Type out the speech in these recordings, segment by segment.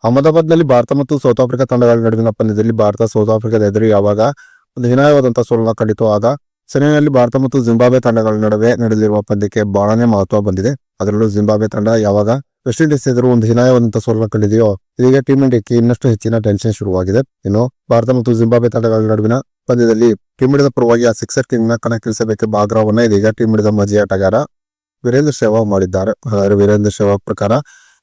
ಅಹಮದಾಬಾದ್ನಲ್ಲಿ ಭಾರತ ಮತ್ತು south Africa ತಂಡಗಳ ನಡುವಿನ ಪಂದ್ಯದಲ್ಲಿ ಭಾರತ ಸೌತ್ ಆಫ್ರಿಕಾದ ಎದುರು ಯಾವಾಗ ಒಂದು ಹೀನಾಯವಾದಂತಹ ಸೋಲನ್ನ ಕಂಡಿತು. ಆಗ ಸೆನೆಯಲ್ಲಿ ಭಾರತ ಮತ್ತು ಜಿಂಬಾಬ್ವೆ ತಂಡಗಳ ನಡುವೆ ನಡೆದಿರುವ ಪಂದ್ಯಕ್ಕೆ ಬಹಳನೇ ಮಹತ್ವ ಬಂದಿದೆ. ಅದರಲ್ಲೂ ಜಿಂಬಾಬ್ವೆ ತಂಡ ಯಾವಾಗ ವೆಸ್ಟ್ ಇಂಡೀಸ್ ಎದುರು ಒಂದು ಹೀನಾಯವಾದಂತಹ ಸೋಲನ್ನ ಕಂಡಿದೆಯೋ, ಇದೀಗ ಟೀಂ ಇಂಡಿಯಾಕ್ಕೆ ಇನ್ನಷ್ಟು ಹೆಚ್ಚಿನ ಟೆನ್ಷನ್ ಶುರುವಾಗಿದೆ. ಇನ್ನು ಭಾರತ ಮತ್ತು ಜಿಂಬಾಬ್ವೆ ತಂಡಗಳ ನಡುವಿನ ಪಂದ್ಯದಲ್ಲಿ ಟೀಂ ಇಂಡಿಯಾದ ಪರವಾಗಿ ಆ ಸಿಕ್ಸರ್ ಕಿಂಗ್ ನ ಕಣಕ್ಕಿಳಿಸಬೇಕೆಂಬ ಆಗ್ರಹವನ್ನ ಇದೀಗ ಟೀಂ ಇಂಡಿಯಾದ ಮಾಜಿ ಆಟಗಾರ ವೀರೇಂದ್ರ ಸೆಹ್ವಾಗ್ ಮಾಡಿದ್ದಾರೆ. ಹಾಗಾದ್ರೆ ವೀರೇಂದ್ರ ಸೆಹ್ವಾಗ್ ಪ್ರಕಾರ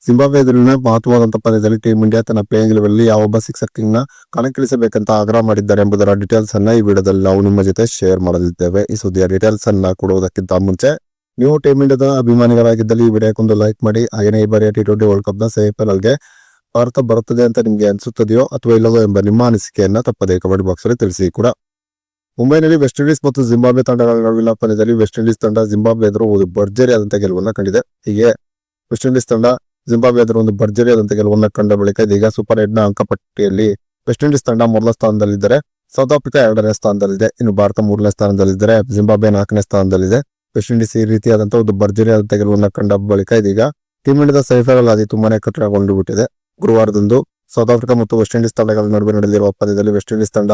ಜಿಂಬಾಬ್ವೆ ಎದುರಿನ ಮಹತ್ವವಾದಂತಹ ಪಂದ್ಯದಲ್ಲಿ ಟೀಂ ಇಂಡಿಯಾ ತನ್ನ ಪ್ಲೇಯಿಂಗ್ ಲೆವೆಲ್ ಯಾವೊಬ್ಬ ಸಿಕ್ಸರ್ ಕಿಂಗ್ ನ ಕಣಕ್ಕಿಳಿಸಬೇಕಂತ ಆಗ್ರಹ ಮಾಡಿದ್ದಾರೆ ಎಂಬುದರ ಡೀಟೇಲ್ಸ್ ಅನ್ನ ಈ ವಿಡಿಯೋದಲ್ಲಿ ನಾವು ನಿಮ್ಮ ಜೊತೆ ಶೇರ್ ಮಾಡಲಿದ್ದೇವೆ. ಈ ಸುದ್ದಿಯ ಡೀಟೇಲ್ಸ್ ಅನ್ನ ಕೊಡುವುದಕ್ಕಿಂತ ಮುಂಚೆ ನೀವು ಟೀಂ ಇಂಡಿಯಾದ ಅಭಿಮಾನಿಗಳಾಗಿದ್ದಲ್ಲಿ ಈ ವಿಡಿಯೋಕ್ಕೊಂದು ಲೈಕ್ ಮಾಡಿ. ಹಾಗೆಯೇ ಈ ಬಾರಿಯ T20 ವರ್ಲ್ಡ್ ಕಪ್ ನ ಸೆಮಿಫೈನಲ್ ಗೆ ಭಾರತ ಬರುತ್ತದೆ ಅಂತ ನಿಮ್ಗೆ ಅನಿಸುತ್ತದೆಯೋ ಅಥವಾ ಇಲ್ಲವೋ ಎಂಬ ನಿಮ್ಮ ಅನಿಸಿಕೆಯನ್ನ ತಪ್ಪದೇ ಕಮೆಂಟ್ ಬಾಕ್ಸ್ ಅಲ್ಲಿ ತಿಳಿಸಿ ಕೂಡ. ಮುಂಬೈನಲ್ಲಿ ವೆಸ್ಟ್ ಇಂಡೀಸ್ ಮತ್ತು ಜಿಂಬಾಬ್ವೆ ತಂಡಗಳ ನಡುವಿನ ಪಂದ್ಯದಲ್ಲಿ ವೆಸ್ಟ್ ಇಂಡೀಸ್ ತಂಡ ಜಿಂಬಾಬ್ವೆ ಎದುರು ಒಂದು ಭರ್ಜರಿ ಆದಂತಹ ಗೆಲುವನ್ನ ಕಂಡಿದೆ. ಹೀಗೆ ವೆಸ್ಟ್ ಇಂಡೀಸ್ ತಂಡ ಜಿಂಬಾಬ್ವೆ ಎದುರು ಒಂದು ಭರ್ಜರಿ ಆದಂತಹ ಗೆಲುವನ್ನ ಕಂಡ ಬಳಿಕ ಇದೀಗ ಸೂಪರ್ 8 ನ ಅಂಕಪಟ್ಟಿಯಲ್ಲಿ ವೆಸ್ಟ್ ಇಂಡೀಸ್ ತಂಡ ಮೊದಲ ಸ್ಥಾನದಲ್ಲಿದ್ದರೆ ಸೌತ್ ಆಫ್ರಿಕಾ 2ನೇ ಸ್ಥಾನದಲ್ಲಿದೆ. ಇನ್ನು ಭಾರತ 3ನೇ ಸ್ಥಾನದಲ್ಲಿದ್ದರೆ ಜಿಂಬಾಬ್ವೆ 4ನೇ ಸ್ಥಾನದಲ್ಲಿದೆ. ವೆಸ್ಟ್ ಇಂಡೀಸ್ ಈ ರೀತಿಯಾದಂತಹ ಒಂದು ಭರ್ಜರಿ ಆದಂತಹ ಗೆಲುವನ್ನ ಕಂಡ ಬಳಿಕ ಇದೀಗ ಟೀಂ ಇಂಡಿಯಾದ ಸೆಮಿಫೈನಲ್ ಆದಿ ತುಂಬಾನೇ ಕಠಿಣಗೊಂಡು ಬಿಟ್ಟಿದೆ. ಗುರುವಾರದಂದು ಸೌತ್ ಆಫ್ರಿಕಾ ಮತ್ತು ವೆಸ್ಟ್ ಇಂಡೀಸ್ ತಂಡಗಳ ನಡುವೆ ನಡೆದಿರುವ ಪಂದ್ಯದಲ್ಲಿ ವೆಸ್ಟ್ ಇಂಡೀಸ್ ತಂಡ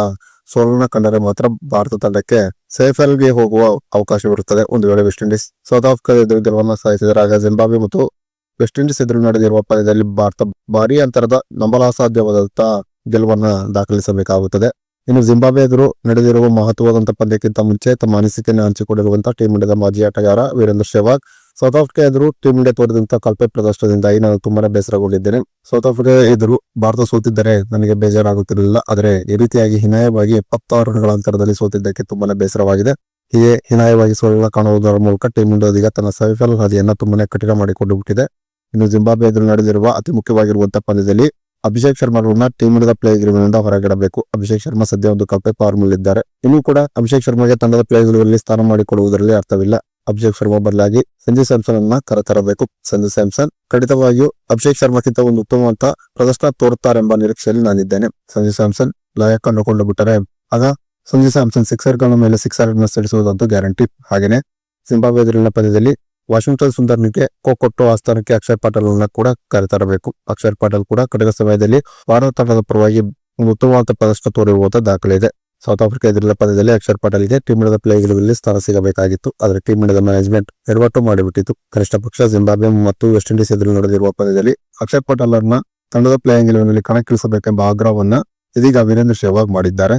ಸೋಲನ್ನ ಕಂಡರೆ ಮಾತ್ರ ಭಾರತ ತಂಡಕ್ಕೆ ಸೆಮಿಫೈನಲ್ಗೆ ಹೋಗುವ ಅವಕಾಶವಿರುತ್ತದೆ. ಒಂದು ವೇಳೆ ವೆಸ್ಟ್ ಇಂಡೀಸ್ ಸೌತ್ ಆಫ್ರಿಕಾ ಎದುರು ಗೆಲುವನ್ನ ಸಾಧಿಸಿದರೆ ಆಗ ಜಿಂಬಾಬ್ವೆ ಮತ್ತು ವೆಸ್ಟ್ ಇಂಡೀಸ್ ಎದುರು ನಡೆದಿರುವ ಪಂದ್ಯದಲ್ಲಿ ಭಾರತ ಭಾರೀ ಅಂತರದ ನಂಬಲಾಸಾಧ್ಯವಾದಂತಹ ಗೆಲುವನ್ನ ದಾಖಲಿಸಬೇಕಾಗುತ್ತದೆ. ಇನ್ನು ಜಿಂಬಾಬ್ವೆ ಎದುರು ನಡೆದಿರುವ ಮಹತ್ವವಾದಂತಹ ಪಂದ್ಯಕ್ಕಿಂತ ಮುಂಚೆ ತಮ್ಮ ಅನಿಸಿಕೆಯನ್ನು ಹಂಚಿಕೊಂಡಿರುವಂತಹ ಟೀಂ ಇಂಡಿಯಾದ ಮಾಜಿ ಆಟಗಾರ ವೀರೇಂದ್ರ ಸೆಹ್ವಾಗ್, ಸೌತ್ ಆಫ್ರಿಕಾ ಎದುರು ಟೀಂ ಇಂಡಿಯಾ ತೋರಿದಂತಹ ಕಳಪೆ ಪ್ರದರ್ಶನದಿಂದಾಗಿ ನಾನು ತುಂಬಾನೇ ಬೇಸರಗೊಂಡಿದ್ದೇನೆ. ಸೌತ್ ಆಫ್ರಿಕಾ ಎದುರು ಭಾರತ ಸೋತಿದ್ದರೆ ನನಗೆ ಬೇಜಾರಾಗುತ್ತಿರಲಿಲ್ಲ. ಆದರೆ ಈ ರೀತಿಯಾಗಿ ಹೀನಾಯವಾಗಿ 76 ರನ್ಗಳ ಅಂತರದಲ್ಲಿ ಸೋತಿದ್ದಕ್ಕೆ ತುಂಬಾನೇ ಬೇಸರವಾಗಿದೆ. ಹೀಗೆ ಹೀನಾಯವಾಗಿ ಸೋಲನ್ನ ಕಾಣುವುದರ ಮೂಲಕ ಟೀಂ ಇಂಡಿಯಾ ಈಗ ತನ್ನ ಸೆಮಿಫೈನಲ್ ಹಾದಿಯನ್ನ ತುಂಬಾನೇ ಕಠಿಣ ಮಾಡಿಕೊಂಡು ಬಿಟ್ಟಿದೆ. ಇನ್ನು ಜಿಂಬಾಬ್ವೆ ಎದುರು ನಡೆದಿರುವ ಅತಿ ಮುಖ್ಯವಾಗಿರುವಂತಹ ಪಂದ್ಯದಲ್ಲಿ ಅಭಿಷೇಕ್ ಶರ್ಮಾರನ್ನ ಟೀಂ ಇಂಡಿಯಾದ ಪ್ಲೇಯಿಂಗ್ ಲೆವೆನ್ನಿಂದ ಹೊರಗಿಡಬೇಕು. ಅಭಿಷೇಕ್ ಶರ್ಮಾ ಸದ್ಯ ಒಂದು ಕಳಪೆ ಫಾರ್ಮ್ ಇದ್ದಾರೆ. ಇನ್ನೂ ಕೂಡ ಅಭಿಷೇಕ್ ಶರ್ಮಾಗೆ ತಂಡದ ಪ್ಲೇಯಿಂಗ್ ಲೆವೆನ್ನಲ್ಲಿ ಸ್ಥಾನ ಮಾಡಿಕೊಡುವುದರಲ್ಲಿ ಅರ್ಥವಿಲ್ಲ. ಅಭಿಷೇಕ್ ಶರ್ಮಾ ಬದಲಾಗಿ ಸಂಜು ಸ್ಯಾಮ್ಸನ್ ಅನ್ನ ಕರೆತರಬೇಕು. ಸಂಜು ಸ್ಯಾಮ್ಸನ್ ಖಂಡಿತವಾಗಿಯೂ ಅಭಿಷೇಕ್ ಶರ್ಮಾಕ್ಕಿಂತ ಒಂದು ಉತ್ತಮವಾದ ಪ್ರದರ್ಶನ ತೋರುತ್ತಾರೆಂಬ ನಿರೀಕ್ಷೆಯಲ್ಲಿ ನಾನಿದ್ದೇನೆ. ಸಂಜು ಸ್ಯಾಮ್ಸನ್ ಲಯಕ್ಕೆ ಕೊಂಡು ಬಿಟ್ಟರೆ ಆಗ ಸಂಜು ಸ್ಯಾಮ್ಸನ್ ಸಿಕ್ಸರ್ಗಳ ಮೇಲೆ ಸಿಕ್ಸರ್ ಅನ್ನು ಸಿಡಿಸುವುದಂತೂ ಗ್ಯಾರಂಟಿ. ಹಾಗೇನೆ ಜಿಂಬಾಬ್ವೆ ಎದುರಿನ ಪಂದ್ಯದಲ್ಲಿ ವಾಷಿಂಗ್ಟನ್ ಸುಂದರ್ನಿಗೆ ಕೊಟ್ಟು ಆ ಸ್ಥಾನಕ್ಕೆ ಅಕ್ಷರ್ ಪಾಟೀಲ್ ಅನ್ನ ಕೂಡ ಕರೆತರಬೇಕು. ಅಕ್ಷರ್ ಪಾಟೀಲ್ ಕೂಡ ಕಡೆಯ ಸಮಯದಲ್ಲಿ ಭಾರತ ತಂಡದ ಪರವಾಗಿ ಒಂದು ಉತ್ತಮವಾದ ಪ್ರದರ್ಶನ ತೋರಿರುವಂತಹ ದಾಖಲೆ ಇದೆ. ಸೌತ್ ಆಫ್ರಿಕಾ ಎದುರಿನ ಪಂದ್ಯದಲ್ಲಿ ಅಕ್ಷರ್ ಪಾಟೀಲ್ಗೆ ಟೀಂ ಇಂಡಿಯಾದ ಪ್ಲೇಯಿಂಗ್ ಲೆವೆನ್ನಲ್ಲಿ ಸ್ಥಾನ ಸಿಗಬೇಕಾಗಿತ್ತು. ಆದರೆ ಟೀಂ ಇಂಡಿಯಾದ ಮ್ಯಾನೇಜ್ಮೆಂಟ್ ಎಡವಟ್ಟು ಮಾಡಿಬಿಟ್ಟಿತ್ತು. ಕನಿಷ್ಠ ಪಕ್ಷ ಜಿಂಬಾಬ್ವೆ ಮತ್ತು ವೆಸ್ಟ್ ಇಂಡೀಸ್ ಎದುರು ನಡೆದಿರುವ ಪಂದ್ಯದಲ್ಲಿ ಅಕ್ಷರ್ ಪಾಟೀಲ್ ಅನ್ನ ತಂಡದ ಪ್ಲೇಯಿಂಗ್ ಲೆವೆನ್ನಲ್ಲಿ ಕಣಕ್ಕಿಳಿಸಬೇಕೆಂಬ ಆಗ್ರಹವನ್ನ ಇದೀಗ ವೀರೇಂದ್ರ ಸೆಹ್ವಾಗ್ ಮಾಡಿದ್ದಾರೆ.